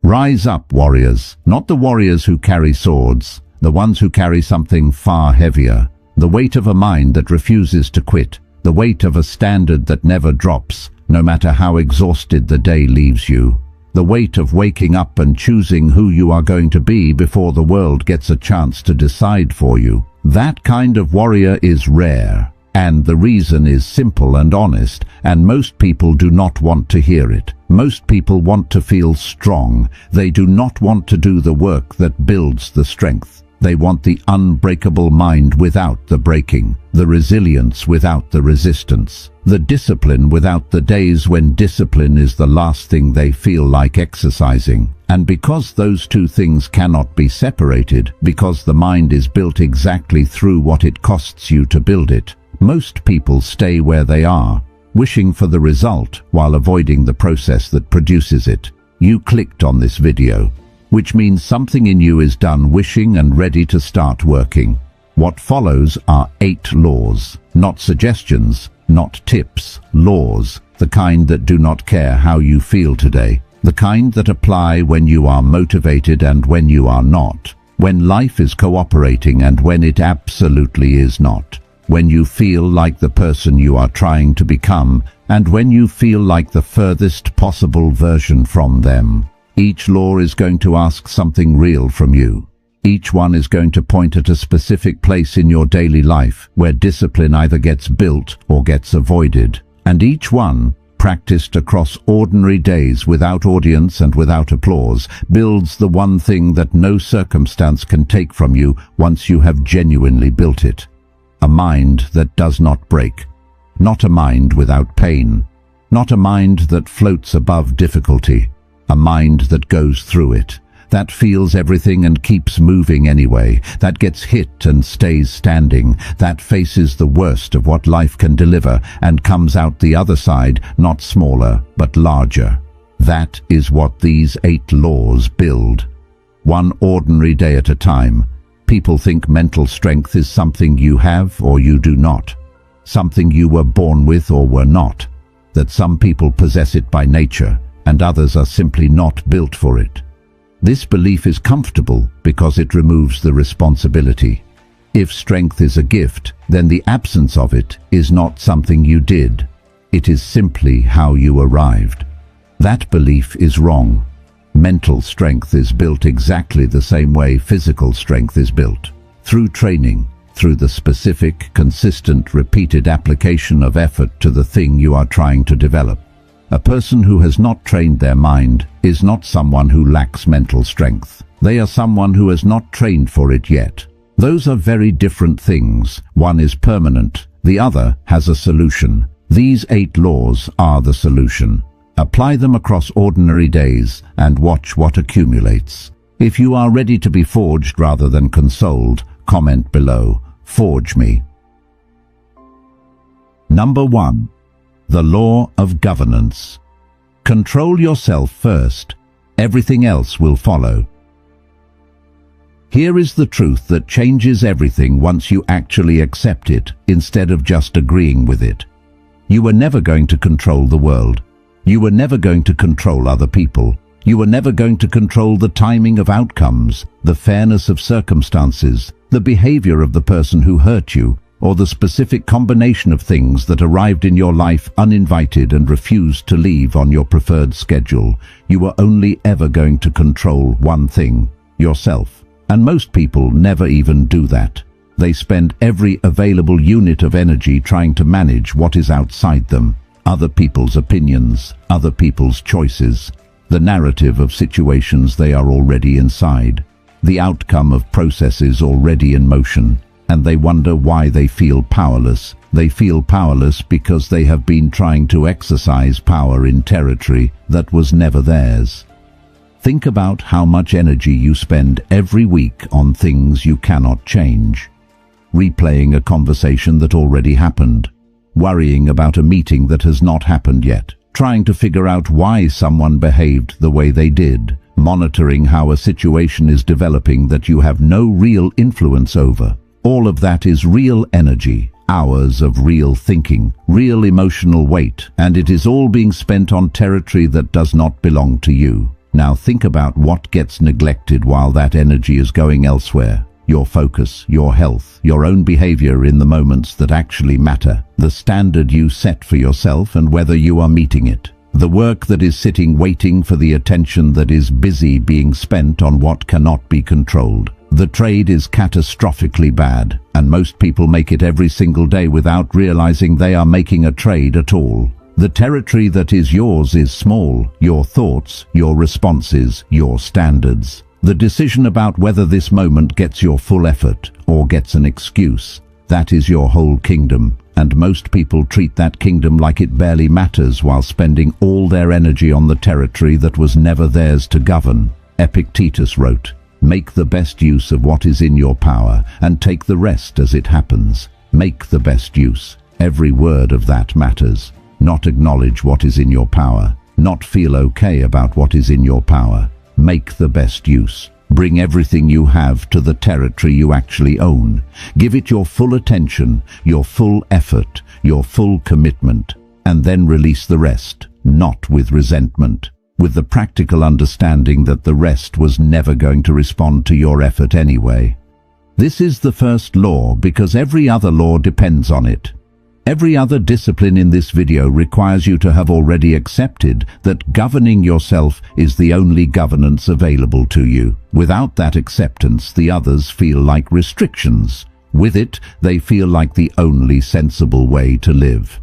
Rise up, warriors, not the warriors who carry swords, the ones who carry something far heavier, the weight of a mind that refuses to quit, the weight of a standard that never drops, no matter how exhausted the day leaves you, the weight of waking up and choosing who you are going to be before the world gets a chance to decide for you. That kind of warrior is rare, and the reason is simple and honest, and most people do not want to hear it. Most people want to feel strong. They do not want to do the work that builds the strength. They want the unbreakable mind without the breaking, the resilience without the resistance, the discipline without the days when discipline is the last thing they feel like exercising. And because those two things cannot be separated, because the mind is built exactly through what it costs you to build it, most people stay where they are, wishing for the result while avoiding the process that produces it. You clicked on this video, which means something in you is done wishing and ready to start working. What follows are 8 laws, not suggestions, not tips, laws, the kind that do not care how you feel today, the kind that apply when you are motivated and when you are not, when life is cooperating and when it absolutely is not, when you feel like the person you are trying to become and when you feel like the furthest possible version from them. Each law is going to ask something real from you. Each one is going to point at a specific place in your daily life where discipline either gets built or gets avoided. And each one, practiced across ordinary days without audience and without applause, builds the one thing that no circumstance can take from you once you have genuinely built it. A mind that does not break. Not a mind without pain. Not a mind that floats above difficulty. A mind that goes through it, that feels everything and keeps moving anyway, that gets hit and stays standing, that faces the worst of what life can deliver and comes out the other side, not smaller, but larger. That is what these 8 laws build. One ordinary day at a time. People think mental strength is something you have or you do not, something you were born with or were not, that some people possess it by nature, and others are simply not built for it. This belief is comfortable because it removes the responsibility. If strength is a gift, then the absence of it is not something you did. It is simply how you arrived. That belief is wrong. Mental strength is built exactly the same way physical strength is built. Through training, through the specific, consistent, repeated application of effort to the thing you are trying to develop. A person who has not trained their mind is not someone who lacks mental strength. They are someone who has not trained for it yet. Those are very different things. One is permanent, the other has a solution. These 8 laws are the solution. Apply them across ordinary days and watch what accumulates. If you are ready to be forged rather than consoled, comment below, "Forge me." Number 1. The law of governance. Control yourself first. Everything else will follow. Here is the truth that changes everything once you actually accept it, instead of just agreeing with it. You were never going to control the world. You were never going to control other people. You were never going to control the timing of outcomes, the fairness of circumstances, the behavior of the person who hurt you, or the specific combination of things that arrived in your life uninvited and refused to leave on your preferred schedule. You were only ever going to control one thing, yourself. And most people never even do that. They spend every available unit of energy trying to manage what is outside them. Other people's opinions, other people's choices, the narrative of situations they are already inside, the outcome of processes already in motion. And they wonder why they feel powerless. They feel powerless because they have been trying to exercise power in territory that was never theirs. Think about how much energy you spend every week on things you cannot change. Replaying a conversation that already happened. Worrying about a meeting that has not happened yet. Trying to figure out why someone behaved the way they did. Monitoring how a situation is developing that you have no real influence over. All of that is real energy, hours of real thinking, real emotional weight, and it is all being spent on territory that does not belong to you. Now think about what gets neglected while that energy is going elsewhere. Your focus, your health, your own behavior in the moments that actually matter. The standard you set for yourself and whether you are meeting it. The work that is sitting waiting for the attention that is busy being spent on what cannot be controlled. The trade is catastrophically bad, and most people make it every single day without realizing they are making a trade at all. The territory that is yours is small, your thoughts, your responses, your standards. The decision about whether this moment gets your full effort or gets an excuse, that is your whole kingdom. And most people treat that kingdom like it barely matters while spending all their energy on the territory that was never theirs to govern. Epictetus wrote, "Make the best use of what is in your power, and take the rest as it happens." Make the best use. Every word of that matters. Not acknowledge what is in your power. Not feel okay about what is in your power. Make the best use. Bring everything you have to the territory you actually own. Give it your full attention, your full effort, your full commitment, and then release the rest, not with resentment, with the practical understanding that the rest was never going to respond to your effort anyway. This is the first law because every other law depends on it. Every other discipline in this video requires you to have already accepted that governing yourself is the only governance available to you. Without that acceptance, the others feel like restrictions. With it, they feel like the only sensible way to live.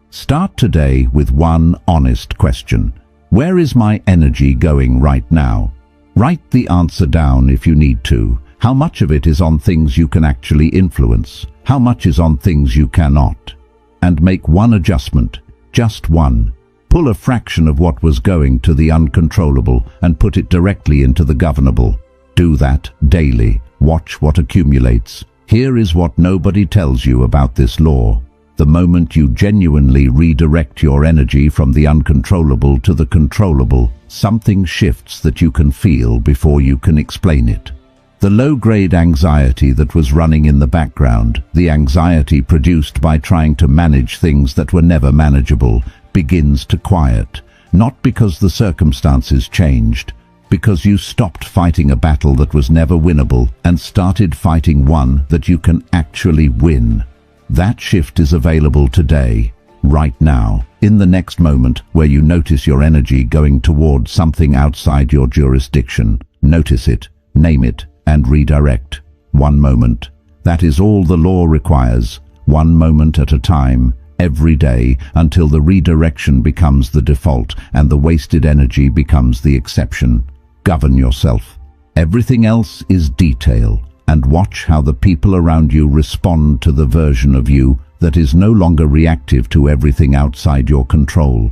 Start today with one honest question. Where is my energy going right now? Write the answer down if you need to. How much of it is on things you can actually influence? How much is on things you cannot? And make one adjustment, just one. Pull a fraction of what was going to the uncontrollable and put it directly into the governable. Do that daily. Watch what accumulates. Here is what nobody tells you about this law. The moment you genuinely redirect your energy from the uncontrollable to the controllable, something shifts that you can feel before you can explain it. The low-grade anxiety that was running in the background, the anxiety produced by trying to manage things that were never manageable, begins to quiet, not because the circumstances changed, because you stopped fighting a battle that was never winnable and started fighting one that you can actually win. That shift is available today, right now, in the next moment where you notice your energy going toward something outside your jurisdiction. Notice it, name it, and redirect. One moment. That is all the law requires. One moment at a time, every day, until the redirection becomes the default and the wasted energy becomes the exception. Govern yourself. Everything else is detail, and watch how the people around you respond to the version of you that is no longer reactive to everything outside your control.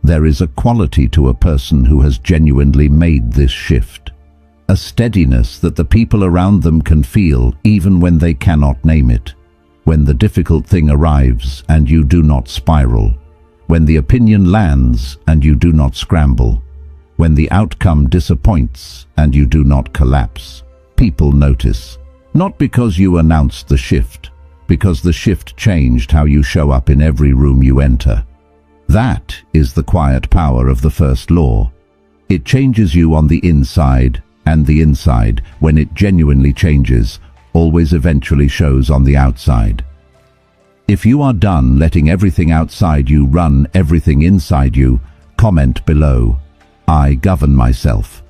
There is a quality to a person who has genuinely made this shift. A steadiness that the people around them can feel even when they cannot name it. When the difficult thing arrives and you do not spiral. When the opinion lands and you do not scramble. When the outcome disappoints and you do not collapse. People notice. Not because you announced the shift, because the shift changed how you show up in every room you enter. That is the quiet power of the first law. It changes you on the inside, and the inside, when it genuinely changes, always eventually shows on the outside. If you are done letting everything outside you run everything inside you, comment below, "I govern myself."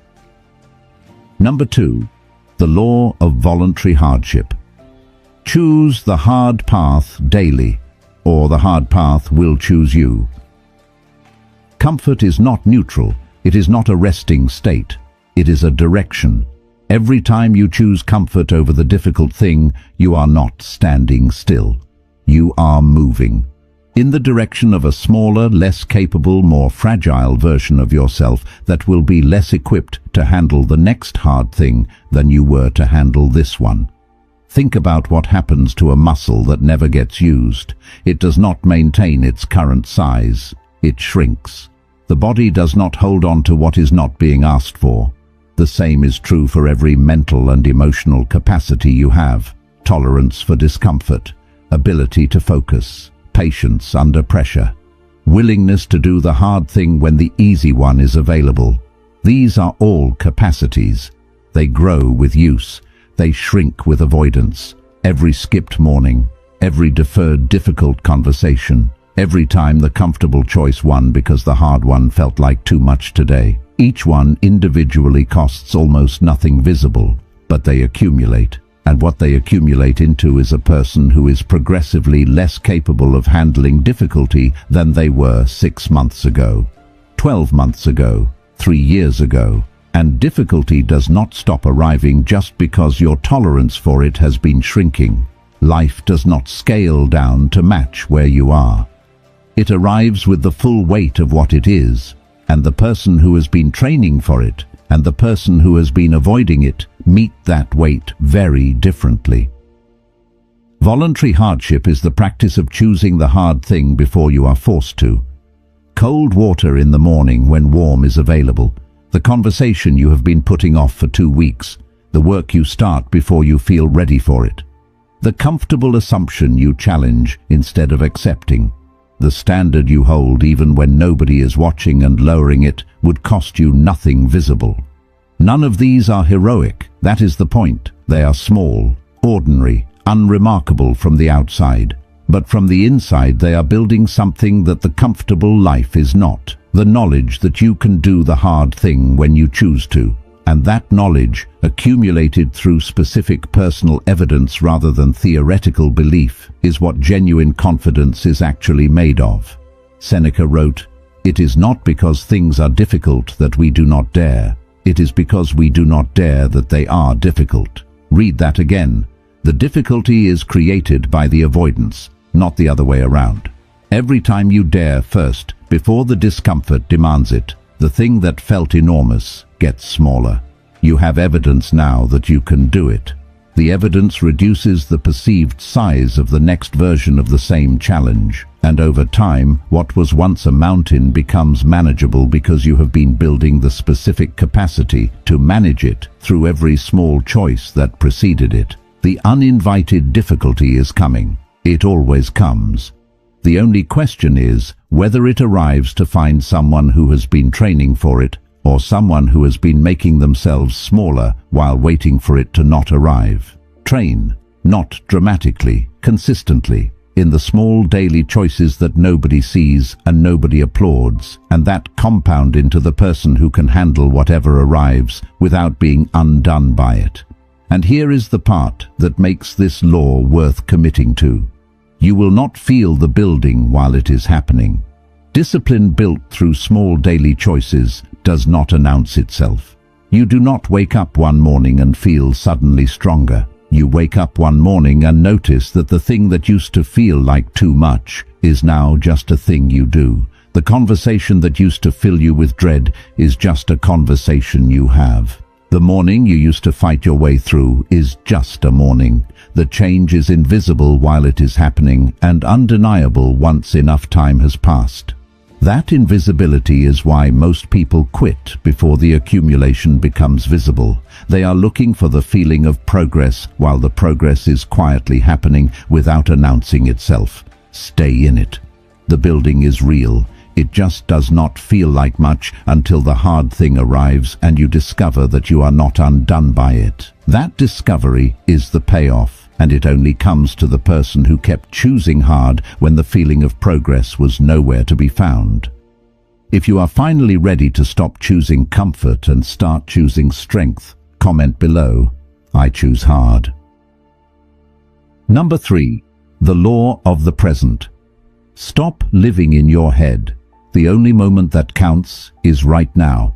Number 2, the law of voluntary hardship. Choose the hard path daily, or the hard path will choose you. Comfort is not neutral. It is not a resting state. It is a direction. Every time you choose comfort over the difficult thing, you are not standing still. You are moving in the direction of a smaller, less capable, more fragile version of yourself that will be less equipped to handle the next hard thing than you were to handle this one. Think about what happens to a muscle that never gets used. It does not maintain its current size. It shrinks. The body does not hold on to what is not being asked for. The same is true for every mental and emotional capacity you have. Tolerance for discomfort, ability to focus, patience under pressure, willingness to do the hard thing when the easy one is available. These are all capacities. They grow with use. They shrink with avoidance. Every skipped morning, every deferred difficult conversation, every time the comfortable choice won because the hard one felt like too much today. Each one individually costs almost nothing visible, but they accumulate. And what they accumulate into is a person who is progressively less capable of handling difficulty than they were 6 months ago, 12 months ago, 3 years ago. And difficulty does not stop arriving just because your tolerance for it has been shrinking. Life does not scale down to match where you are. It arrives with the full weight of what it is, and the person who has been training for it and the person who has been avoiding it meet that weight very differently. Voluntary hardship is the practice of choosing the hard thing before you are forced to. Cold water in the morning when warm is available, the conversation you have been putting off for 2 weeks, the work you start before you feel ready for it, the comfortable assumption you challenge instead of accepting, the standard you hold even when nobody is watching, and lowering it would cost you nothing visible. None of these are heroic, that is the point. They are small, ordinary, unremarkable from the outside. But from the inside they are building something that the comfortable life is not. The knowledge that you can do the hard thing when you choose to. And that knowledge, accumulated through specific personal evidence rather than theoretical belief, is what genuine confidence is actually made of. Seneca wrote, "It is not because things are difficult that we do not dare. It is because we do not dare that they are difficult." Read that again. The difficulty is created by the avoidance, not the other way around. Every time you dare first, before the discomfort demands it, the thing that felt enormous gets smaller. You have evidence now that you can do it. The evidence reduces the perceived size of the next version of the same challenge, and over time, what was once a mountain becomes manageable because you have been building the specific capacity to manage it through every small choice that preceded it. The uninvited difficulty is coming. It always comes. The only question is whether it arrives to find someone who has been training for it, or someone who has been making themselves smaller while waiting for it to not arrive. Train, not dramatically, consistently, in the small daily choices that nobody sees and nobody applauds, and that compound into the person who can handle whatever arrives without being undone by it. And here is the part that makes this law worth committing to. You will not feel the building while it is happening. Discipline built through small daily choices does not announce itself. You do not wake up one morning and feel suddenly stronger. You wake up one morning and notice that the thing that used to feel like too much is now just a thing you do. The conversation that used to fill you with dread is just a conversation you have. The morning you used to fight your way through is just a morning. The change is invisible while it is happening and undeniable once enough time has passed. That invisibility is why most people quit before the accumulation becomes visible. They are looking for the feeling of progress while the progress is quietly happening without announcing itself. Stay in it. The building is real. It just does not feel like much until the hard thing arrives and you discover that you are not undone by it. That discovery is the payoff, and it only comes to the person who kept choosing hard when the feeling of progress was nowhere to be found. If you are finally ready to stop choosing comfort and start choosing strength, comment below, "I choose hard." Number 3. The law of the present. Stop living in your head. The only moment that counts is right now.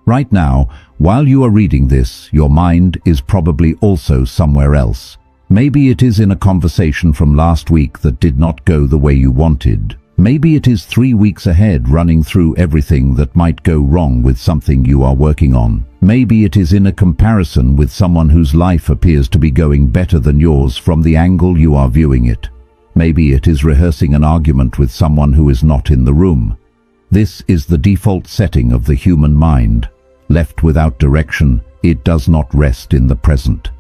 Right now, while you are reading this, your mind is probably also somewhere else. Maybe it is in a conversation from last week that did not go the way you wanted. Maybe it is 3 weeks ahead running through everything that might go wrong with something you are working on. Maybe it is in a comparison with someone whose life appears to be going better than yours from the angle you are viewing it. Maybe it is rehearsing an argument with someone who is not in the room. This is the default setting of the human mind. Left without direction, it does not rest in the present.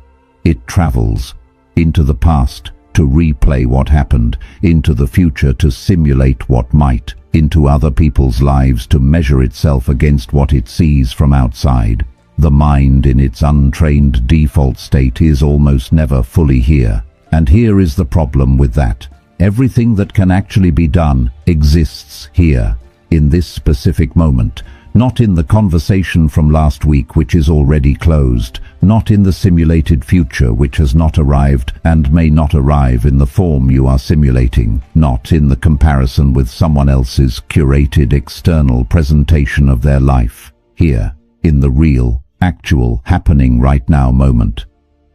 It travels into the past to replay what happened, into the future to simulate what might, into other people's lives to measure itself against what it sees from outside. The mind in its untrained default state is almost never fully here. And here is the problem with that. Everything that can actually be done exists here, in this specific moment, not in the conversation from last week which is already closed, not in the simulated future which has not arrived and may not arrive in the form you are simulating, not in the comparison with someone else's curated external presentation of their life. Here, in the real, actual, happening right now moment.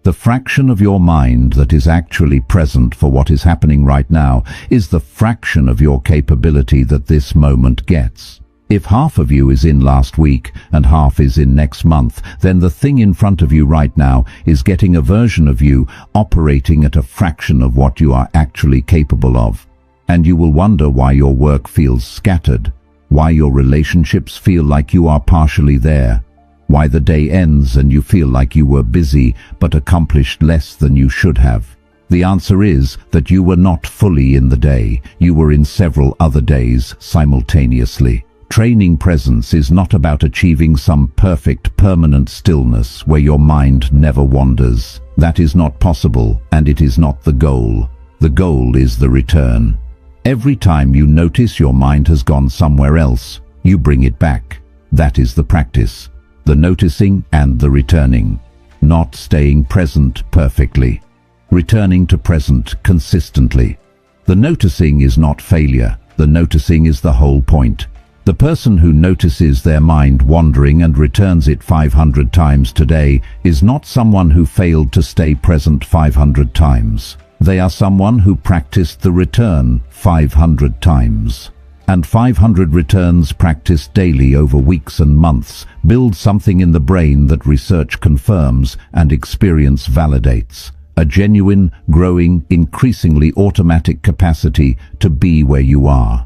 The fraction of your mind that is actually present for what is happening right now is the fraction of your capability that this moment gets. If half of you is in last week and half is in next month, then the thing in front of you right now is getting a version of you operating at a fraction of what you are actually capable of. And you will wonder why your work feels scattered, why your relationships feel like you are partially there, why the day ends and you feel like you were busy but accomplished less than you should have. The answer is that you were not fully in the day, you were in several other days simultaneously. Training presence is not about achieving some perfect permanent stillness where your mind never wanders. That is not possible, and it is not the goal. The goal is the return. Every time you notice your mind has gone somewhere else, you bring it back. That is the practice. The noticing and the returning, not staying present perfectly, returning to present consistently. The noticing is not failure, the noticing is the whole point. The person who notices their mind wandering and returns it 500 times today is not someone who failed to stay present 500 times. They are someone who practiced the return 500 times. And 500 returns practiced daily over weeks and months build something in the brain that research confirms and experience validates. A genuine, growing, increasingly automatic capacity to be where you are.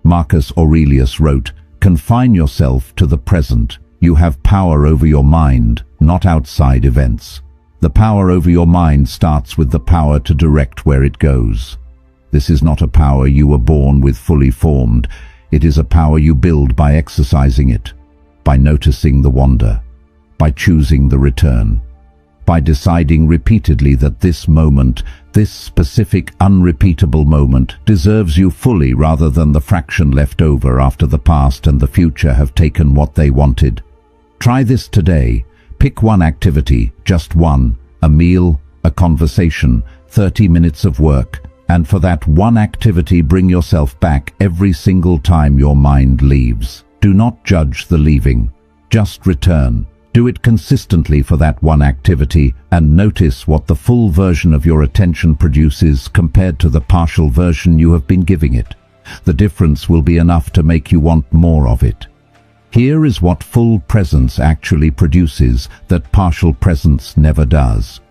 Marcus Aurelius wrote, "Confine yourself to the present. You have power over your mind, not outside events." The power over your mind starts with the power to direct where it goes. This is not a power you were born with fully formed. It is a power you build by exercising it, by noticing the wander, by choosing the return, by deciding repeatedly that this moment, this specific unrepeatable moment, deserves you fully rather than the fraction left over after the past and the future have taken what they wanted. Try this today. Pick one activity, just one, a meal, a conversation, 30 minutes of work. And for that one activity, bring yourself back every single time your mind leaves. Do not judge the leaving. Just return. Do it consistently for that one activity and notice what the full version of your attention produces compared to the partial version you have been giving it. The difference will be enough to make you want more of it. Here is what full presence actually produces that partial presence never does.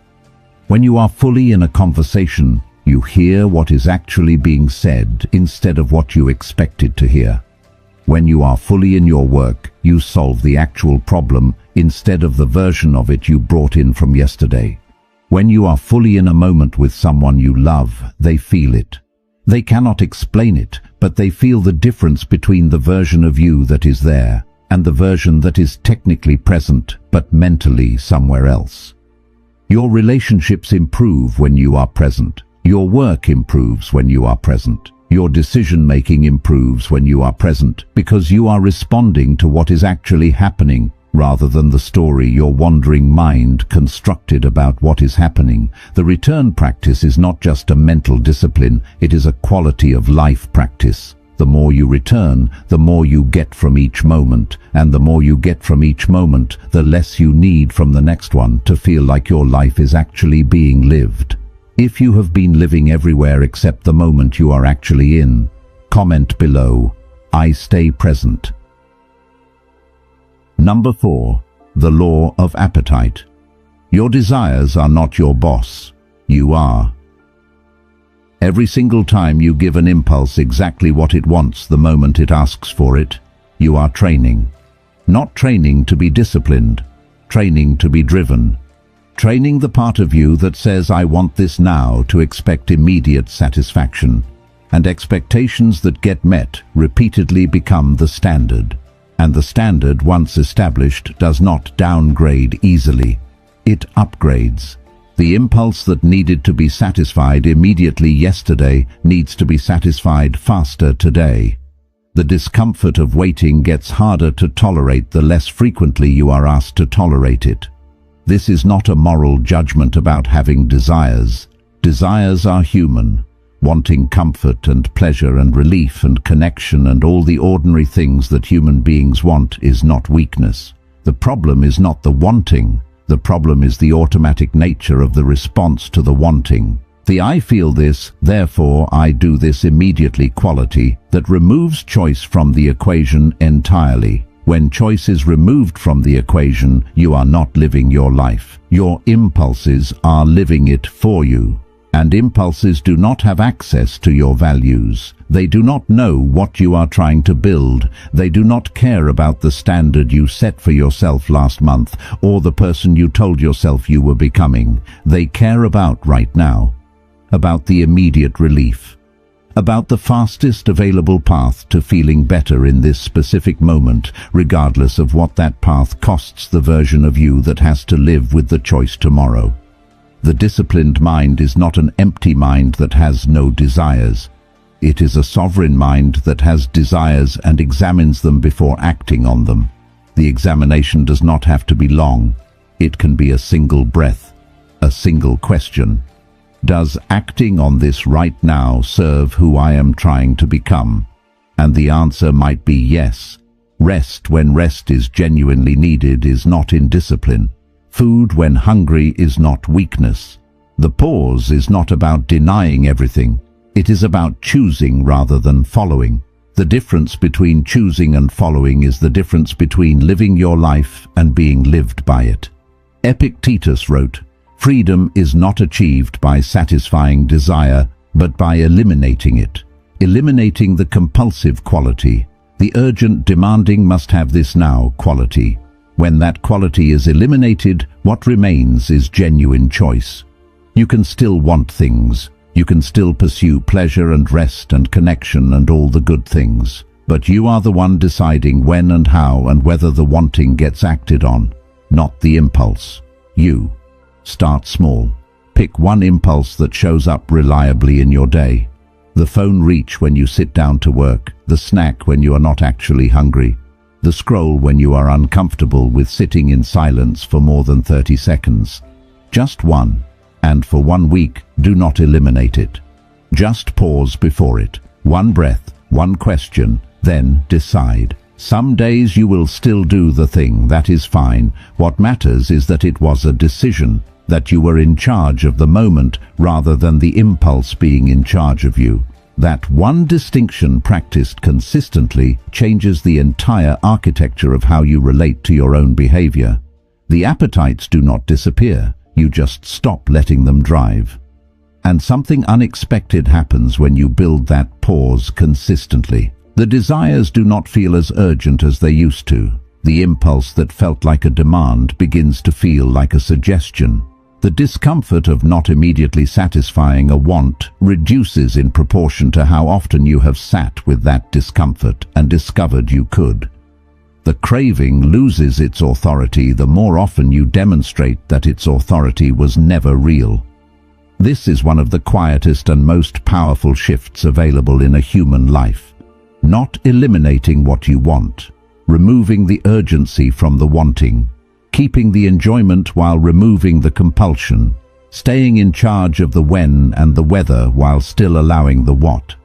When you are fully in a conversation, you hear what is actually being said instead of what you expected to hear. When you are fully in your work, you solve the actual problem instead of the version of it you brought in from yesterday. When you are fully in a moment with someone you love, they feel it. They cannot explain it, but they feel the difference between the version of you that is there and the version that is technically present but mentally somewhere else. Your relationships improve when you are present. Your work improves when you are present. Your decision-making improves when you are present because you are responding to what is actually happening rather than the story your wandering mind constructed about what is happening. The return practice is not just a mental discipline, it is a quality of life practice. The more you return, the more you get from each moment, and the more you get from each moment, the less you need from the next one to feel like your life is actually being lived. If you have been living everywhere except the moment you are actually in, comment below, "I stay present." Number 4. The law of appetite. Your desires are not your boss. You are. Every single time you give an impulse exactly what it wants the moment it asks for it, you are training. Not training to be disciplined, training to be driven. Training the part of you that says, "I want this now," to expect immediate satisfaction. and expectations that get met repeatedly become the standard. And the standard, once established, does not downgrade easily. It upgrades. The impulse that needed to be satisfied immediately yesterday needs to be satisfied faster today. The discomfort of waiting gets harder to tolerate the less frequently you are asked to tolerate it. This is not a moral judgment about having desires. Desires are human. Wanting comfort and pleasure and relief and connection and all the ordinary things that human beings want is not weakness. The problem is not the wanting. The problem is the automatic nature of the response to the wanting. The "I feel this, therefore I do this immediately" quality that removes choice from the equation entirely. When choice is removed from the equation, you are not living your life. Your impulses are living it for you. And impulses do not have access to your values. They do not know what you are trying to build. They do not care about the standard you set for yourself last month or the person you told yourself you were becoming. They care about right now, about the immediate relief, about the fastest available path to feeling better in this specific moment, regardless of what that path costs the version of you that has to live with the choice tomorrow. The disciplined mind is not an empty mind that has no desires. It is a sovereign mind that has desires and examines them before acting on them. The examination does not have to be long. It can be a single breath, a single question. Does acting on this right now serve who I am trying to become? And the answer might be yes. Rest when rest is genuinely needed is not indiscipline. Food when hungry is not weakness. The pause is not about denying everything. It is about choosing rather than following. The difference between choosing and following is the difference between living your life and being lived by it. Epictetus wrote, "Freedom is not achieved by satisfying desire, but by eliminating it. Eliminating the compulsive quality. The urgent, demanding, must have this now quality. When that quality is eliminated, what remains is genuine choice. You can still want things. You can still pursue pleasure and rest and connection and all the good things. But you are the one deciding when and how and whether the wanting gets acted on, not the impulse. You. Start small. Pick one impulse that shows up reliably in your day. The phone reach when you sit down to work, the snack when you are not actually hungry, the scroll when you are uncomfortable with sitting in silence for more than 30 seconds. Just one, and for 1 week, do not eliminate it. Just pause before it. One breath, one question, then decide. Some days you will still do the thing, that is fine. What matters is that it was a decision, that you were in charge of the moment rather than the impulse being in charge of you. That one distinction practiced consistently changes the entire architecture of how you relate to your own behavior. The appetites do not disappear, you just stop letting them drive. And something unexpected happens when you build that pause consistently. The desires do not feel as urgent as they used to. The impulse that felt like a demand begins to feel like a suggestion. The discomfort of not immediately satisfying a want reduces in proportion to how often you have sat with that discomfort and discovered you could. The craving loses its authority the more often you demonstrate that its authority was never real. This is one of the quietest and most powerful shifts available in a human life. Not eliminating what you want, removing the urgency from the wanting, keeping the enjoyment while removing the compulsion, staying in charge of the when and the whether while still allowing the what.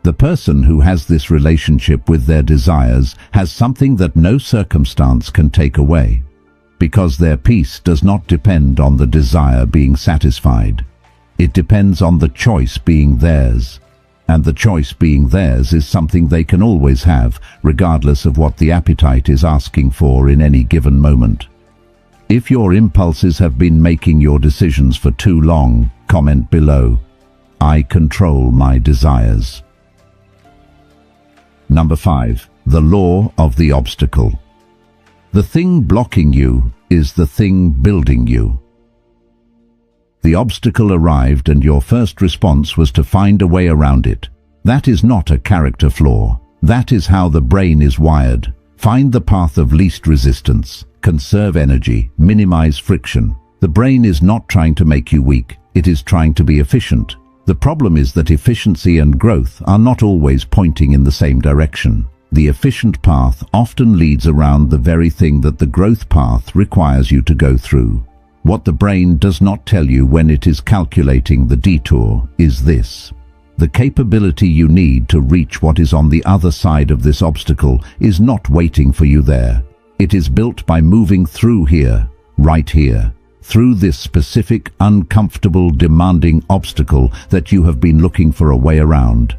The person who has this relationship with their desires has something that no circumstance can take away, because their peace does not depend on the desire being satisfied. It depends on the choice being theirs. And the choice being theirs is something they can always have, regardless of what the appetite is asking for in any given moment. If your impulses have been making your decisions for too long, comment below. I control my desires. Number 5. The law of the obstacle. The thing blocking you is the thing building you. The obstacle arrived and your first response was to find a way around it. That is not a character flaw. That is how the brain is wired. Find the path of least resistance. Conserve energy. Minimize friction. The brain is not trying to make you weak. It is trying to be efficient. The problem is that efficiency and growth are not always pointing in the same direction. The efficient path often leads around the very thing that the growth path requires you to go through. What the brain does not tell you when it is calculating the detour is this: the capability you need to reach what is on the other side of this obstacle is not waiting for you there. It is built by moving through here, right here, through this specific, uncomfortable, demanding obstacle that you have been looking for a way around.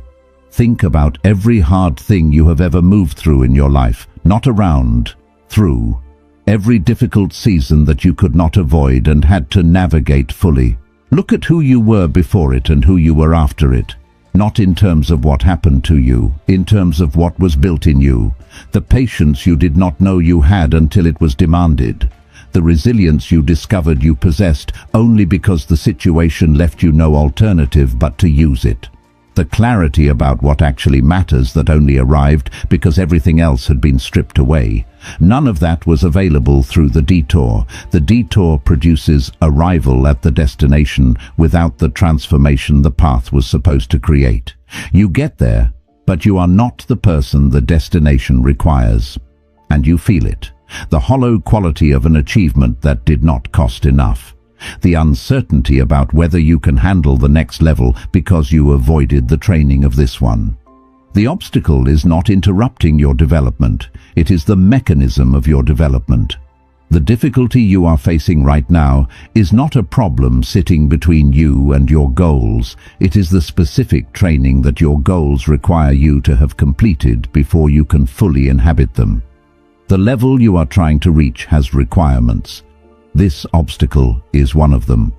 Think about every hard thing you have ever moved through in your life, not around, through. Every difficult season that you could not avoid and had to navigate fully. Look at who you were before it and who you were after it. Not in terms of what happened to you, in terms of what was built in you. The patience you did not know you had until it was demanded. The resilience you discovered you possessed only because the situation left you no alternative but to use it. The clarity about what actually matters that only arrived because everything else had been stripped away. None of that was available through the detour. The detour produces arrival at the destination without the transformation the path was supposed to create. You get there, but you are not the person the destination requires. And you feel it. The hollow quality of an achievement that did not cost enough. The uncertainty about whether you can handle the next level because you avoided the training of this one. The obstacle is not interrupting your development. It is the mechanism of your development. The difficulty you are facing right now is not a problem sitting between you and your goals. It is the specific training that your goals require you to have completed before you can fully inhabit them. The level you are trying to reach has requirements. This obstacle is one of them.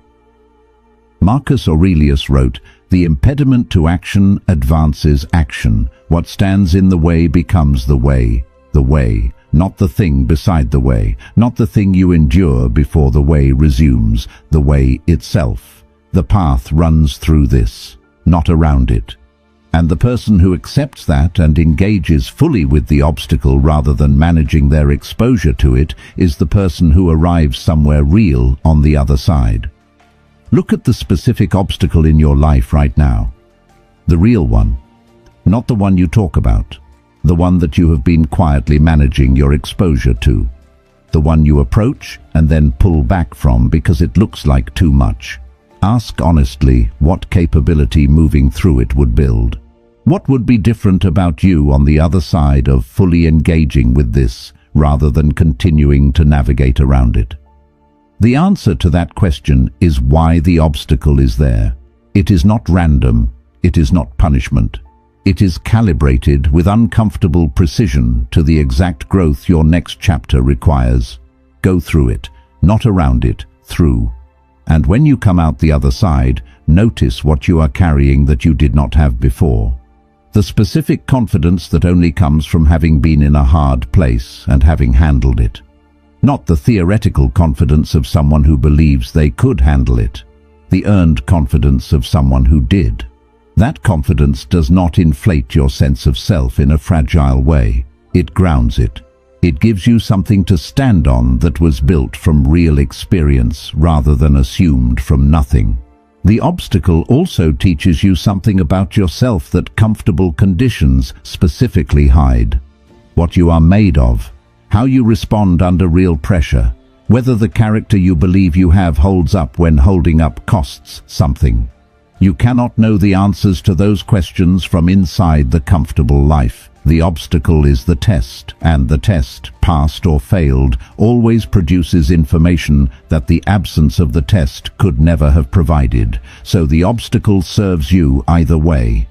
Marcus Aurelius wrote, "The impediment to action advances action. What stands in the way becomes the way. The way, not the thing beside the way, not the thing you endure before the way resumes, the way itself. The path runs through this, not around it." And the person who accepts that and engages fully with the obstacle rather than managing their exposure to it is the person who arrives somewhere real on the other side. Look at the specific obstacle in your life right now. The real one, not the one you talk about. The one that you have been quietly managing your exposure to. The one you approach and then pull back from because it looks like too much. Ask honestly what capability moving through it would build. What would be different about you on the other side of fully engaging with this rather than continuing to navigate around it? The answer to that question is why the obstacle is there. It is not random. It is not punishment. It is calibrated with uncomfortable precision to the exact growth your next chapter requires. Go through it, not around it, through. And when you come out the other side, notice what you are carrying that you did not have before. The specific confidence that only comes from having been in a hard place and having handled it. Not the theoretical confidence of someone who believes they could handle it. The earned confidence of someone who did. That confidence does not inflate your sense of self in a fragile way. It grounds it. It gives you something to stand on that was built from real experience rather than assumed from nothing. The obstacle also teaches you something about yourself that comfortable conditions specifically hide. What you are made of, how you respond under real pressure, whether the character you believe you have holds up when holding up costs something. You cannot know the answers to those questions from inside the comfortable life. The obstacle is the test, and the test, passed or failed, always produces information that the absence of the test could never have provided. So the obstacle serves you either way.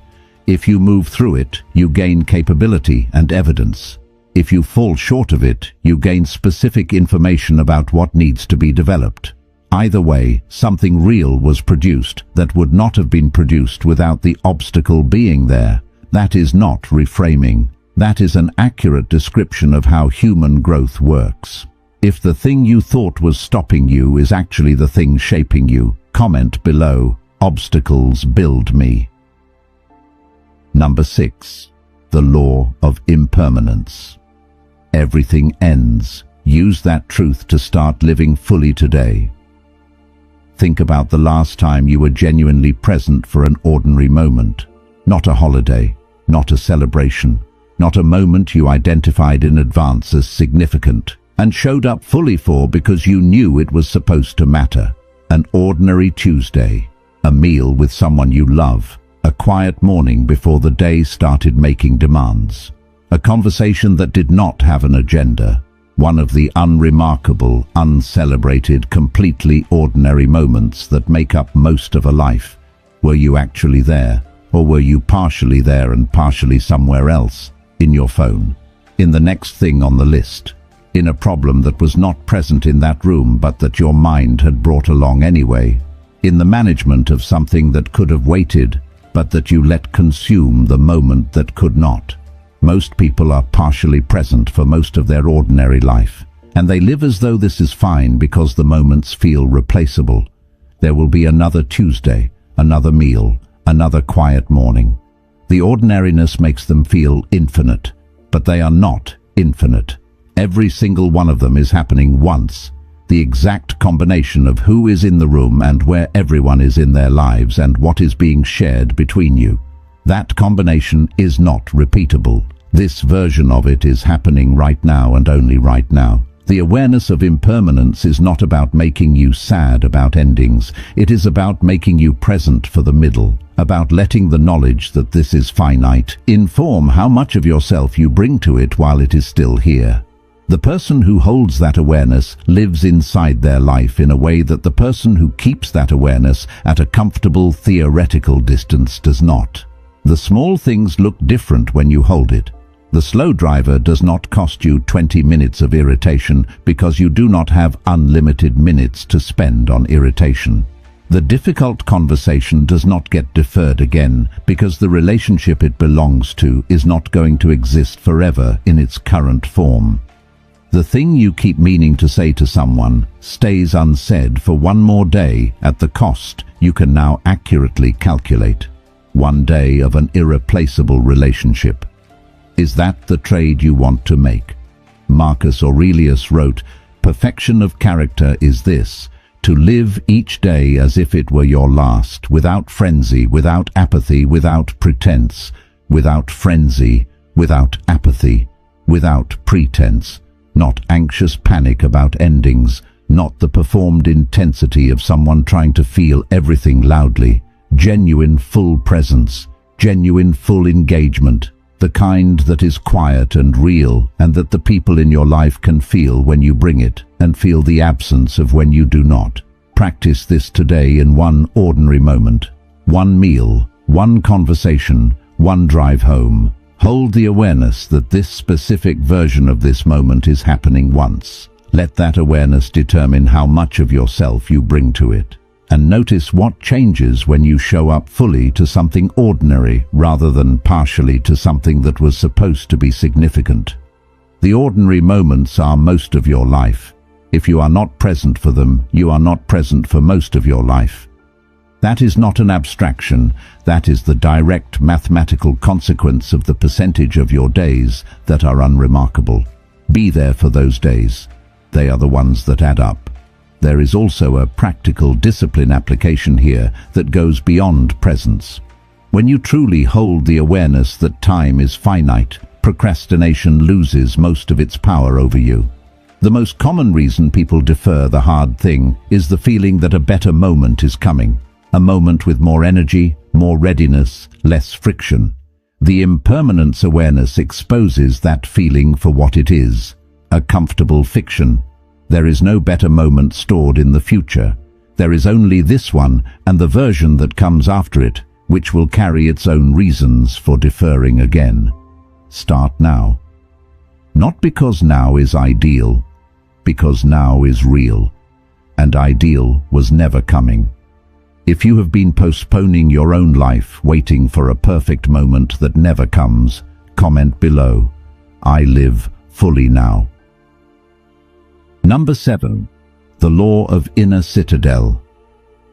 If you move through it, you gain capability and evidence. If you fall short of it, you gain specific information about what needs to be developed. Either way, something real was produced that would not have been produced without the obstacle being there. That is not reframing. That is an accurate description of how human growth works. If the thing you thought was stopping you is actually the thing shaping you, comment below, "Obstacles build me." Number 6. The law of impermanence. Everything ends. Use that truth to start living fully today. Think about the last time you were genuinely present for an ordinary moment. Not a holiday, not a celebration, not a moment you identified in advance as significant and showed up fully for because you knew it was supposed to matter. An ordinary Tuesday, a meal with someone you love, a quiet morning before the day started making demands. A conversation that did not have an agenda. One of the unremarkable, uncelebrated, completely ordinary moments that make up most of a life. Were you actually there? Or were you partially there and partially somewhere else? In your phone? In the next thing on the list? In a problem that was not present in that room but that your mind had brought along anyway? In the management of something that could have waited but that you let consume the moment that could not? Most people are partially present for most of their ordinary life, and they live as though this is fine because the moments feel replaceable. There will be another Tuesday, another meal, another quiet morning. The ordinariness makes them feel infinite, but they are not infinite. Every single one of them is happening once. The exact combination of who is in the room and where everyone is in their lives and what is being shared between you. That combination is not repeatable. This version of it is happening right now and only right now. The awareness of impermanence is not about making you sad about endings. It is about making you present for the middle, about letting the knowledge that this is finite inform how much of yourself you bring to it while it is still here. The person who holds that awareness lives inside their life in a way that the person who keeps that awareness at a comfortable theoretical distance does not. The small things look different when you hold it. The slow driver does not cost you 20 minutes of irritation because you do not have unlimited minutes to spend on irritation. The difficult conversation does not get deferred again because the relationship it belongs to is not going to exist forever in its current form. The thing you keep meaning to say to someone stays unsaid for one more day at the cost you can now accurately calculate. One day of an irreplaceable relationship. Is that the trade you want to make? Marcus Aurelius wrote, "Perfection of character is this, to live each day as if it were your last, without frenzy, without apathy, without pretense, without frenzy, without apathy, without pretense, not anxious panic about endings, not the performed intensity of someone trying to feel everything loudly. Genuine full presence, genuine full engagement, the kind that is quiet and real and that the people in your life can feel when you bring it and feel the absence of when you do not. Practice this today in one ordinary moment, one meal, one conversation, one drive home. Hold the awareness that this specific version of this moment is happening once. Let that awareness determine how much of yourself you bring to it. And notice what changes when you show up fully to something ordinary rather than partially to something that was supposed to be significant. The ordinary moments are most of your life. If you are not present for them, you are not present for most of your life. That is not an abstraction. That is the direct mathematical consequence of the percentage of your days that are unremarkable. Be there for those days. They are the ones that add up. There is also a practical discipline application here that goes beyond presence. When you truly hold the awareness that time is finite, procrastination loses most of its power over you. The most common reason people defer the hard thing is the feeling that a better moment is coming. A moment with more energy, more readiness, less friction. The impermanence awareness exposes that feeling for what it is, a comfortable fiction. There is no better moment stored in the future. There is only this one and the version that comes after it, which will carry its own reasons for deferring again. Start now. Not because now is ideal, because now is real, and ideal was never coming. If you have been postponing your own life, waiting for a perfect moment that never comes, comment below. I live fully now. Number 7. The law of inner citadel.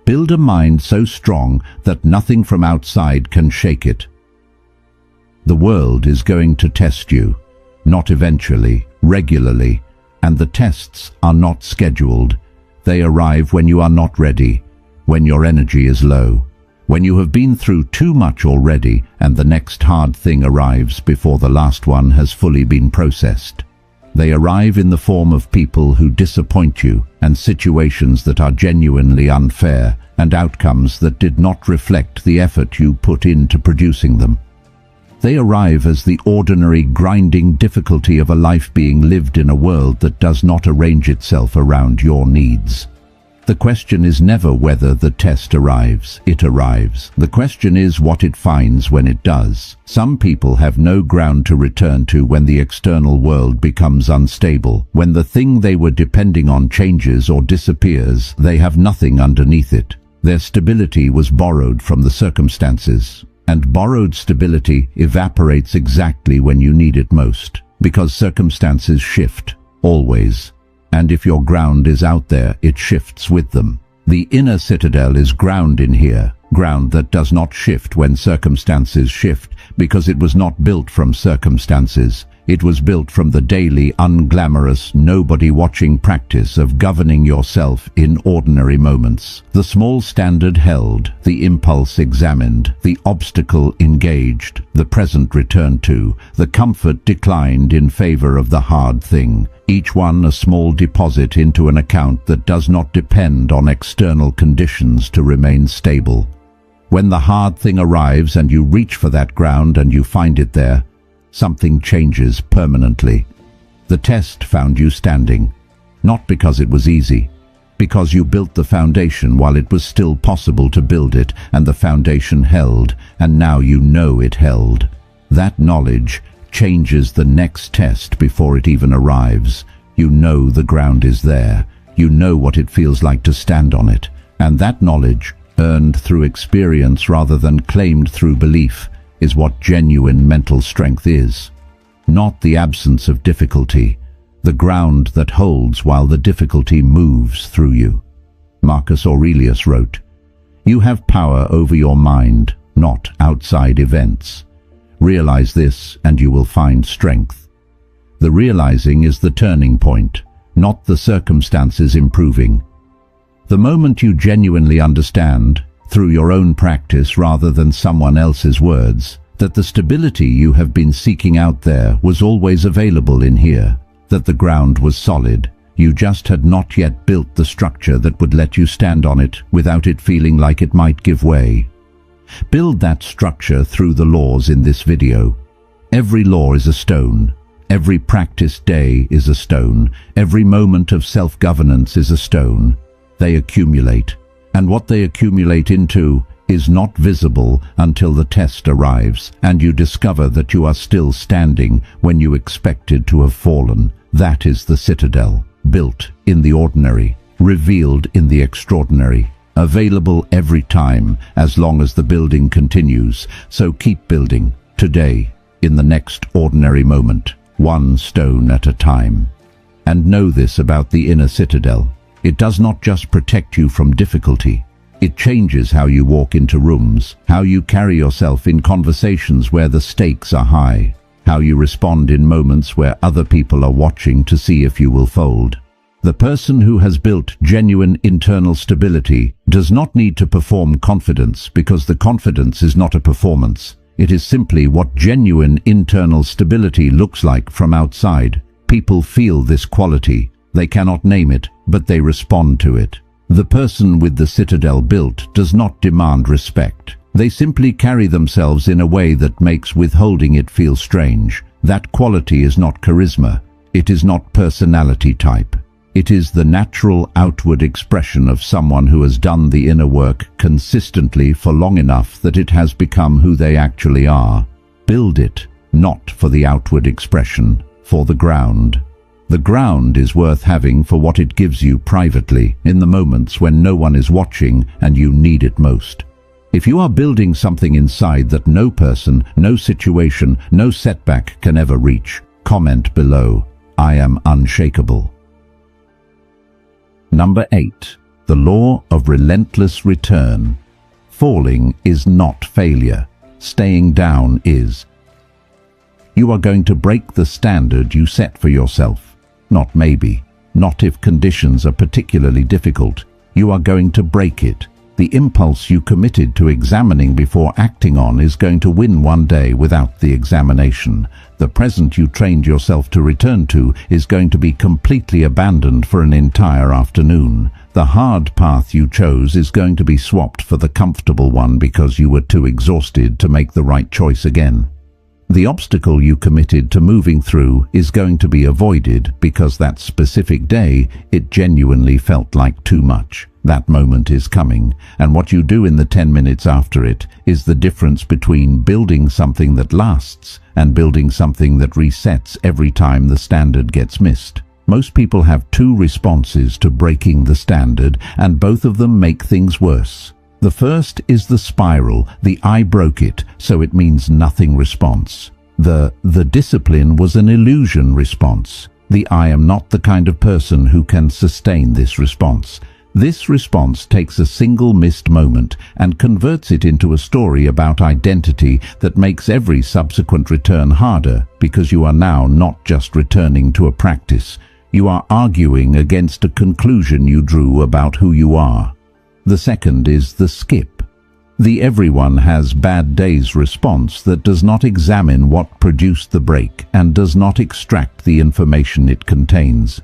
Build a mind so strong that nothing from outside can shake it. The world is going to test you, not eventually, regularly, and the tests are not scheduled. They arrive when you are not ready, when your energy is low, when you have been through too much already and the next hard thing arrives before the last one has fully been processed. They arrive in the form of people who disappoint you and situations that are genuinely unfair and outcomes that did not reflect the effort you put into producing them. They arrive as the ordinary, grinding difficulty of a life being lived in a world that does not arrange itself around your needs. The question is never whether the test arrives. It arrives. The question is what it finds when it does. Some people have no ground to return to when the external world becomes unstable. When the thing they were depending on changes or disappears, they have nothing underneath it. Their stability was borrowed from the circumstances. And borrowed stability evaporates exactly when you need it most, because circumstances shift, always. And if your ground is out there, it shifts with them. The inner citadel is ground in here, ground that does not shift when circumstances shift, because it was not built from circumstances. It was built from the daily, unglamorous, nobody-watching practice of governing yourself in ordinary moments. The small standard held, the impulse examined, the obstacle engaged, the present returned to, the comfort declined in favor of the hard thing. Each one a small deposit into an account that does not depend on external conditions to remain stable. When the hard thing arrives and you reach for that ground and you find it there, something changes permanently. The test found you standing, not because it was easy, because you built the foundation while it was still possible to build it, and the foundation held, and now you know it held. That knowledge changes the next test before it even arrives. You know the ground is there. You know what it feels like to stand on it. And that knowledge, earned through experience rather than claimed through belief, is what genuine mental strength is. Not the absence of difficulty, the ground that holds while the difficulty moves through you. Marcus Aurelius wrote, "You have power over your mind, not outside events. Realize this and you will find strength." The realizing is the turning point, not the circumstances improving. The moment you genuinely understand, through your own practice rather than someone else's words, that the stability you have been seeking out there was always available in here, that the ground was solid, you just had not yet built the structure that would let you stand on it without it feeling like it might give way. Build that structure through the laws in this video. Every law is a stone. Every practice day is a stone. Every moment of self-governance is a stone. They accumulate. And what they accumulate into is not visible until the test arrives and you discover that you are still standing when you expected to have fallen. That is the citadel, built in the ordinary, revealed in the extraordinary, available every time as long as the building continues. So keep building, today, in the next ordinary moment, one stone at a time. And know this about the inner citadel. It does not just protect you from difficulty. It changes how you walk into rooms, how you carry yourself in conversations where the stakes are high, how you respond in moments where other people are watching to see if you will fold. The person who has built genuine internal stability does not need to perform confidence, because the confidence is not a performance. It is simply what genuine internal stability looks like from outside. People feel this quality. They cannot name it, but they respond to it. The person with the citadel built does not demand respect. They simply carry themselves in a way that makes withholding it feel strange. That quality is not charisma. It is not personality type. It is the natural outward expression of someone who has done the inner work consistently for long enough that it has become who they actually are. Build it, not for the outward expression, for the ground. The ground is worth having for what it gives you privately, in the moments when no one is watching and you need it most. If you are building something inside that no person, no situation, no setback can ever reach, comment below, "I am unshakable." Number 8. The law of relentless return. Falling is not failure. Staying down is. You are going to break the standard you set for yourself. Not maybe. Not if conditions are particularly difficult. You are going to break it. The impulse you committed to examining before acting on is going to win one day without the examination. The present you trained yourself to return to is going to be completely abandoned for an entire afternoon. The hard path you chose is going to be swapped for the comfortable one because you were too exhausted to make the right choice again. The obstacle you committed to moving through is going to be avoided because that specific day it genuinely felt like too much. That moment is coming, and what you do in the 10 minutes after it is the difference between building something that lasts and building something that resets every time the standard gets missed. Most people have two responses to breaking the standard, and both of them make things worse. The first is the spiral, the "I broke it, so it means nothing" response. The discipline was an illusion response. The "I am not the kind of person who can sustain this" response. This response takes a single missed moment and converts it into a story about identity that makes every subsequent return harder, because you are now not just returning to a practice. You are arguing against a conclusion you drew about who you are. The second is the skip. The "everyone has bad days" response that does not examine what produced the break and does not extract the information it contains.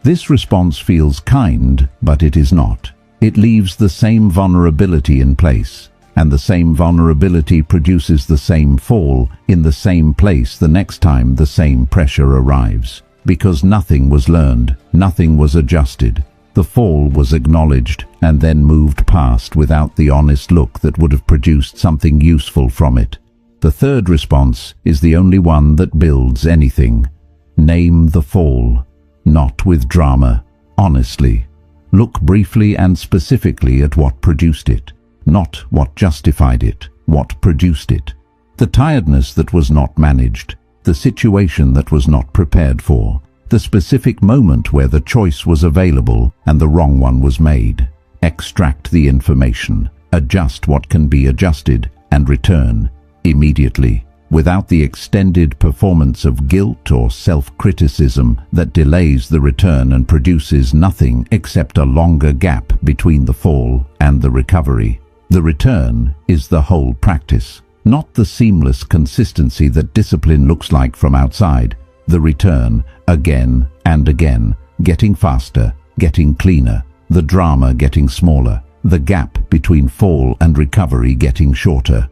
This response feels kind, but it is not. It leaves the same vulnerability in place, and the same vulnerability produces the same fall in the same place the next time the same pressure arrives. Because nothing was learned, nothing was adjusted. The fall was acknowledged and then moved past without the honest look that would have produced something useful from it. The third response is the only one that builds anything. Name the fall. Not with drama, honestly. Look briefly and specifically at what produced it. Not what justified it, what produced it. The tiredness that was not managed. The situation that was not prepared for. The specific moment where the choice was available and the wrong one was made. Extract the information, adjust what can be adjusted, and return immediately, without the extended performance of guilt or self-criticism that delays the return and produces nothing except a longer gap between the fall and the recovery. The return is the whole practice, not the seamless consistency that discipline looks like from outside. The return, again and again, getting faster, getting cleaner, the drama getting smaller, the gap between fall and recovery getting shorter.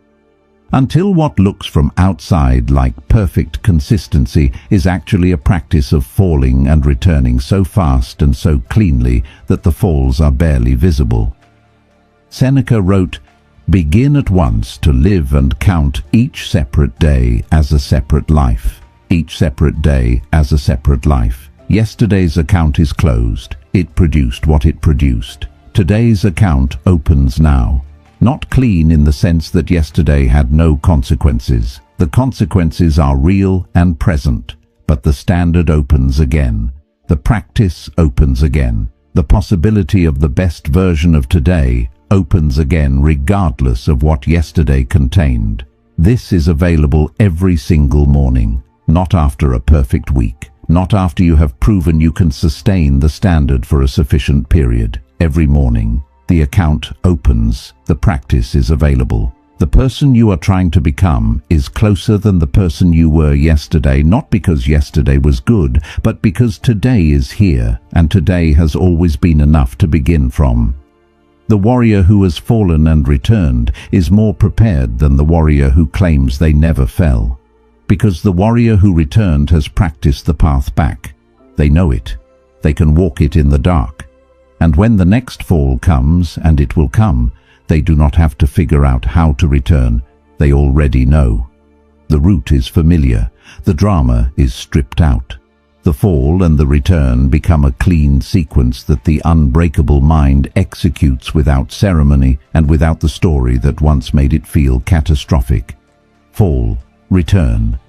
Until what looks from outside like perfect consistency is actually a practice of falling and returning so fast and so cleanly that the falls are barely visible. Seneca wrote, "Begin at once to live and count each separate day as a separate life. Each separate day as a separate life. Yesterday's account is closed. It produced what it produced. Today's account opens now." Not clean in the sense that yesterday had no consequences. The consequences are real and present, but the standard opens again. The practice opens again. The possibility of the best version of today opens again regardless of what yesterday contained. This is available every single morning, not after a perfect week, not after you have proven you can sustain the standard for a sufficient period. Every morning. The account opens, the practice is available. The person you are trying to become is closer than the person you were yesterday, not because yesterday was good, but because today is here, and today has always been enough to begin from. The warrior who has fallen and returned is more prepared than the warrior who claims they never fell. Because the warrior who returned has practiced the path back. They know it. They can walk it in the dark. And when the next fall comes, and it will come, they do not have to figure out how to return. They already know. The route is familiar. The drama is stripped out. The fall and the return become a clean sequence that the unbreakable mind executes without ceremony and without the story that once made it feel catastrophic. Fall, return.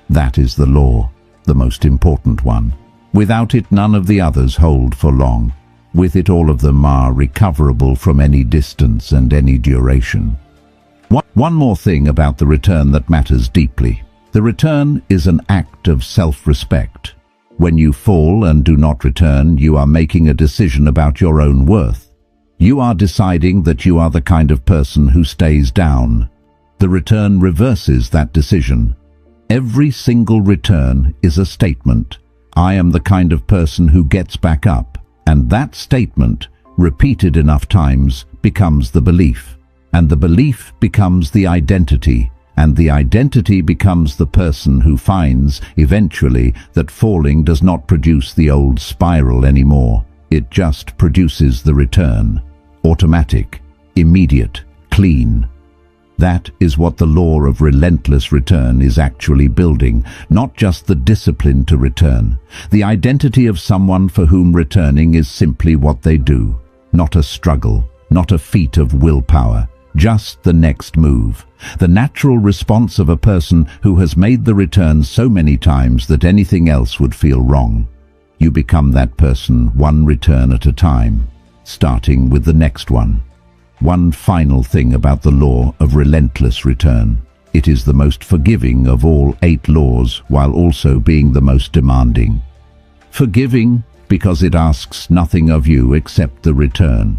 That is the law, the most important one. Without it, none of the others hold for long. With it, all of them are recoverable from any distance and any duration. One more thing about the return that matters deeply. The return is an act of self-respect. When you fall and do not return, you are making a decision about your own worth. You are deciding that you are the kind of person who stays down. The return reverses that decision. Every single return is a statement. I am the kind of person who gets back up. And that statement, repeated enough times, becomes the belief. And the belief becomes the identity. And the identity becomes the person who finds, eventually, that falling does not produce the old spiral anymore. It just produces the return. Automatic, immediate, clean. That is what the law of relentless return is actually building, not just the discipline to return. The identity of someone for whom returning is simply what they do. Not a struggle, not a feat of willpower. Just the next move. The natural response of a person who has made the return so many times that anything else would feel wrong. You become that person one return at a time, starting with the next one. One final thing about the law of relentless return. It is the most forgiving of all 8 laws, while also being the most demanding. Forgiving because it asks nothing of you except the return.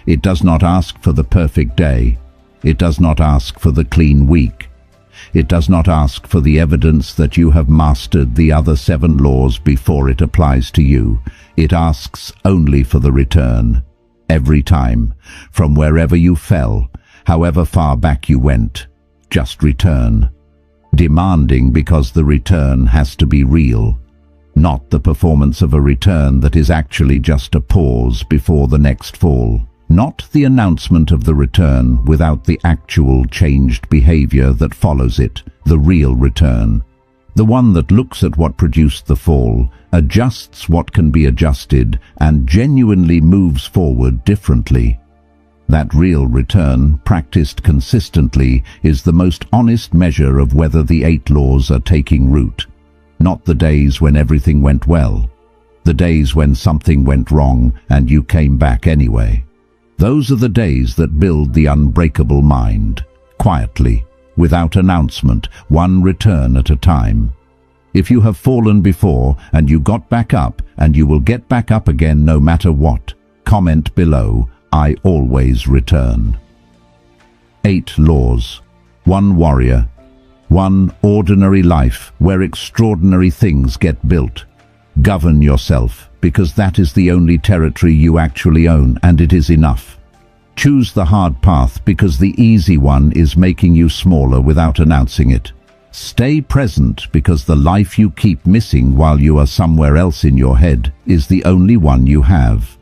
It does not ask for the perfect day. It does not ask for the clean week. It does not ask for the evidence that you have mastered the other 7 laws before it applies to you. It asks only for the return. Every time, from wherever you fell, however far back you went, just return. Demanding because the return has to be real. Not the performance of a return that is actually just a pause before the next fall. Not the announcement of the return without the actual changed behavior that follows it, the real return. The one that looks at what produced the fall, adjusts what can be adjusted, and genuinely moves forward differently. That real return, practiced consistently, is the most honest measure of whether the 8 laws are taking root. Not the days when everything went well. The days when something went wrong and you came back anyway. Those are the days that build the unbreakable mind, quietly, without announcement, one return at a time. If you have fallen before and you got back up, and you will get back up again no matter what, comment below, I always return. 8 laws. 1 warrior. 1 ordinary life where extraordinary things get built. Govern yourself, because that is the only territory you actually own, and it is enough. Choose the hard path because the easy one is making you smaller without announcing it. Stay present because the life you keep missing while you are somewhere else in your head is the only one you have.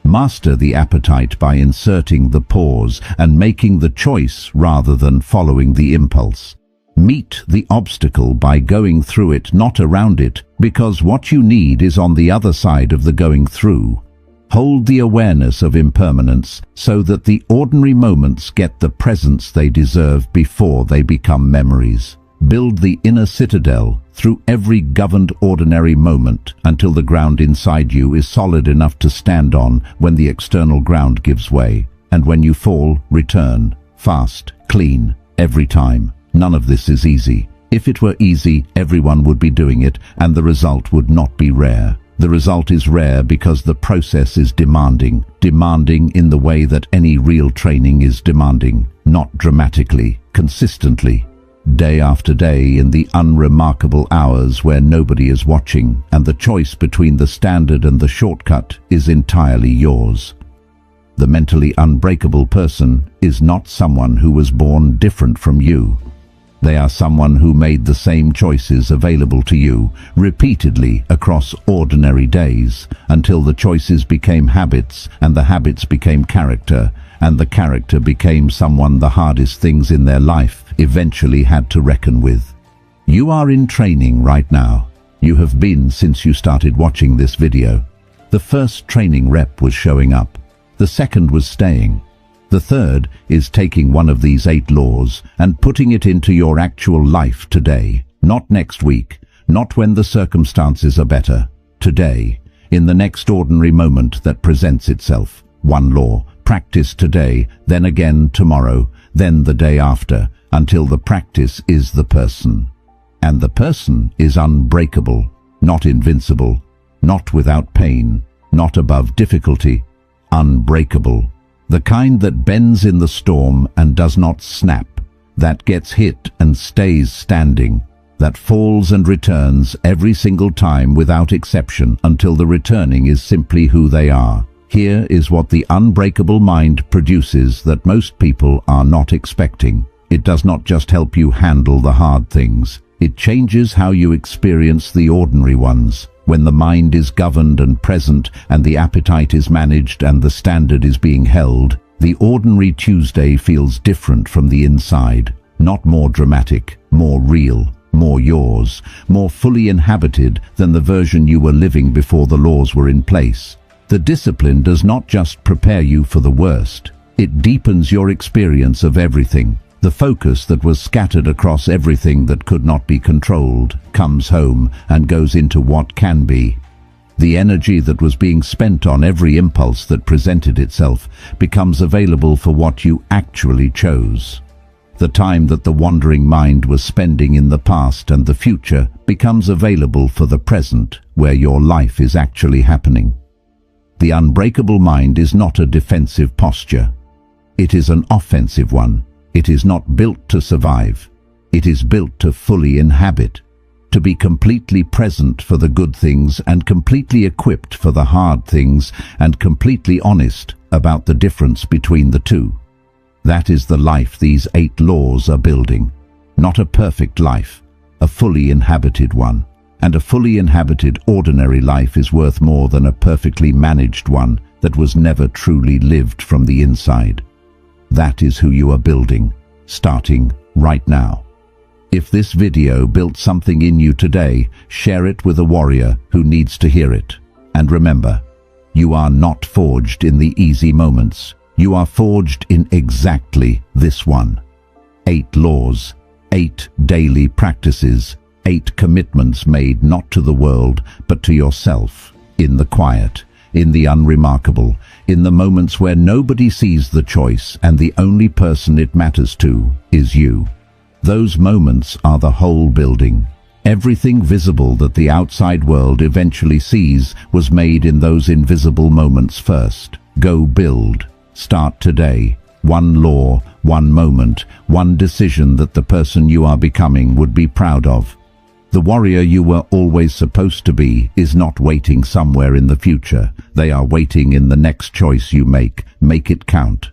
Master the appetite by inserting the pause and making the choice rather than following the impulse. Meet the obstacle by going through it, not around it, because what you need is on the other side of the going through. Hold the awareness of impermanence so that the ordinary moments get the presence they deserve before they become memories. Build the inner citadel through every governed ordinary moment until the ground inside you is solid enough to stand on when the external ground gives way. And when you fall, return, fast, clean, every time. None of this is easy. If it were easy, everyone would be doing it, and the result would not be rare. The result is rare because the process is demanding in the way that any real training is demanding, not dramatically, consistently, day after day in the unremarkable hours where nobody is watching, and the choice between the standard and the shortcut is entirely yours. The mentally unbreakable person is not someone who was born different from you. They are someone who made the same choices available to you repeatedly across ordinary days until the choices became habits and the habits became character and the character became someone the hardest things in their life eventually had to reckon with. You are in training right now. You have been since you started watching this video. The first training rep was showing up. The second was staying. The third is taking one of these 8 laws and putting it into your actual life today, not next week, not when the circumstances are better. Today, in the next ordinary moment that presents itself. 1 law, practice today, then again tomorrow, then the day after, until the practice is the person. And the person is unbreakable, not invincible, not without pain, not above difficulty, unbreakable. The kind that bends in the storm and does not snap, that gets hit and stays standing, that falls and returns every single time without exception until the returning is simply who they are. Here is what the unbreakable mind produces that most people are not expecting. It does not just help you handle the hard things. It changes how you experience the ordinary ones. When the mind is governed and present, and the appetite is managed and the standard is being held, the ordinary Tuesday feels different from the inside. Not more dramatic, more real, more yours, more fully inhabited than the version you were living before the laws were in place. The discipline does not just prepare you for the worst. It deepens your experience of everything. The focus that was scattered across everything that could not be controlled comes home and goes into what can be. The energy that was being spent on every impulse that presented itself becomes available for what you actually chose. The time that the wandering mind was spending in the past and the future becomes available for the present, where your life is actually happening. The unbreakable mind is not a defensive posture. It is an offensive one. It is not built to survive. It is built to fully inhabit, to be completely present for the good things and completely equipped for the hard things and completely honest about the difference between the two. That is the life these 8 laws are building. Not a perfect life, a fully inhabited one. And a fully inhabited ordinary life is worth more than a perfectly managed one that was never truly lived from the inside. That is who you are building, starting right now. If this video built something in you today, share it with a warrior who needs to hear it. And remember, you are not forged in the easy moments. You are forged in exactly this one. 8 laws, 8 daily practices, 8 commitments made not to the world, but to yourself, in the quiet, in the unremarkable, in the moments where nobody sees the choice and the only person it matters to is you. Those moments are the whole building. Everything visible that the outside world eventually sees was made in those invisible moments first. Go build. Start today. One law, one moment, one decision that the person you are becoming would be proud of. The warrior you were always supposed to be is not waiting somewhere in the future. They are waiting in the next choice you make. Make it count.